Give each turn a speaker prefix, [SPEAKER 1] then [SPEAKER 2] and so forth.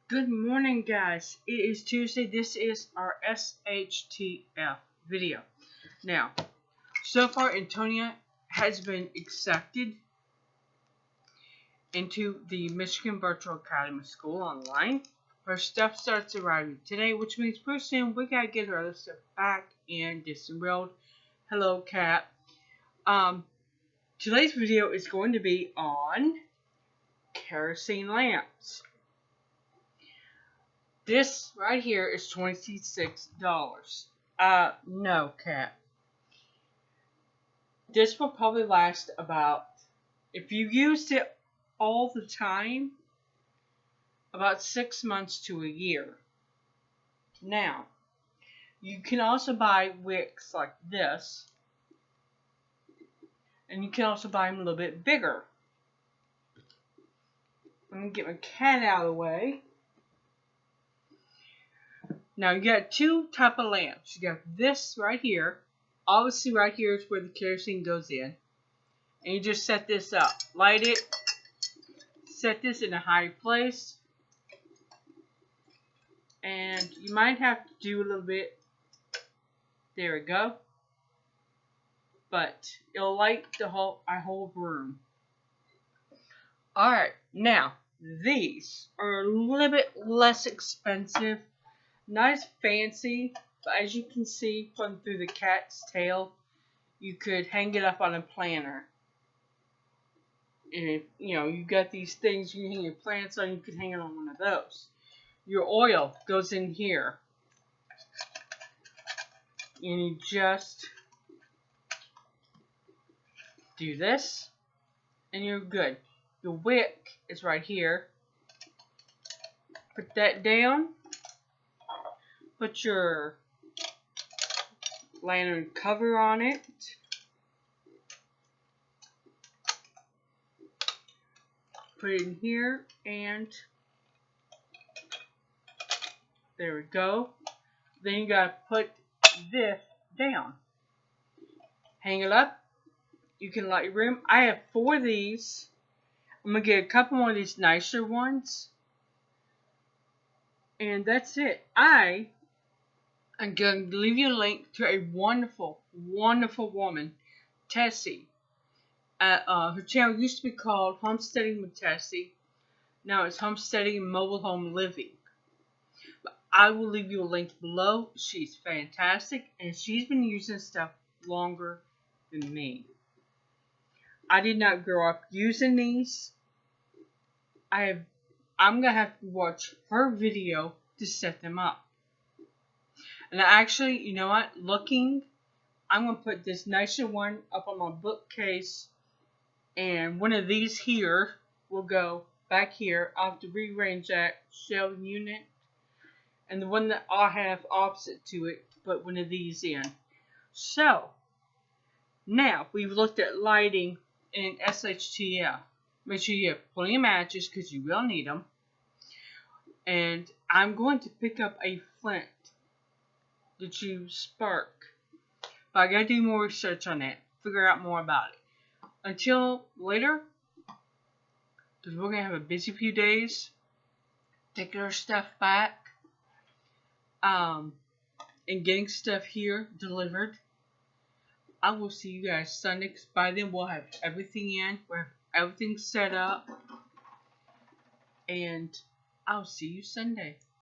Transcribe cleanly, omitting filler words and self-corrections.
[SPEAKER 1] Good morning, guys. It is Tuesday. This is our SHTF video. Now, so far, Antonia has been accepted into the Michigan Virtual Academy School online. Her stuff starts arriving today, which means pretty soon we gotta get her other stuff back in Distant Road. Hello, Cat. Today's video is going to be on kerosene lamps. This right here is $26. No, Cat. This will probably last about, if you used it all the time, about 6 months to a year. Now, you can also buy wicks like this, and you can also buy them a little bit bigger. Let me get my cat out of the way. Now you got two type of lamps. You got this right here. Obviously right here is where the kerosene goes in. And you just set this up. Light it. Set this in a high place. And you might have to do a little bit. There we go. But it'll light the whole room. Alright, now these are a little bit less expensive. Not as fancy, but as you can see from through the cat's tail, you could hang it up on a planter. And if, you got these things you can hang your plants on, you could hang it on one of those. Your oil goes in here. And you just do this, and you're good. Your wick is right here. Put that down. Put your lantern cover on it. Put it in here, and there we go. Then you gotta put this down. Hang it up. You can light your room. I have 4 of these. I'm gonna get a couple more of these nicer ones. And that's it. I'm going to leave you a link to a wonderful, wonderful woman, Tessie. Her channel used to be called Homesteading with Tessie. Now it's Homesteading and Mobile Home Living. But I will leave you a link below. She's fantastic, and she's been using stuff longer than me. I did not grow up using these. I'm going to have to watch her video to set them up. And actually, you know what? I'm going to put this nicer one up on my bookcase. And one of these here will go back here. I'll have to rearrange that shelving unit. And the one that I'll have opposite to it, put one of these in. So, now we've looked at lighting in SHTF. Make sure you have plenty of matches because you will need them. And I'm going to pick up a flint that you spark. But I gotta do more research on that. Figure out more about it. Until later, because we're gonna have a busy few days. Taking our stuff back. And getting stuff here delivered. I will see you guys Sunday. Because by then we'll have everything in. We'll have everything set up. And I'll see you Sunday.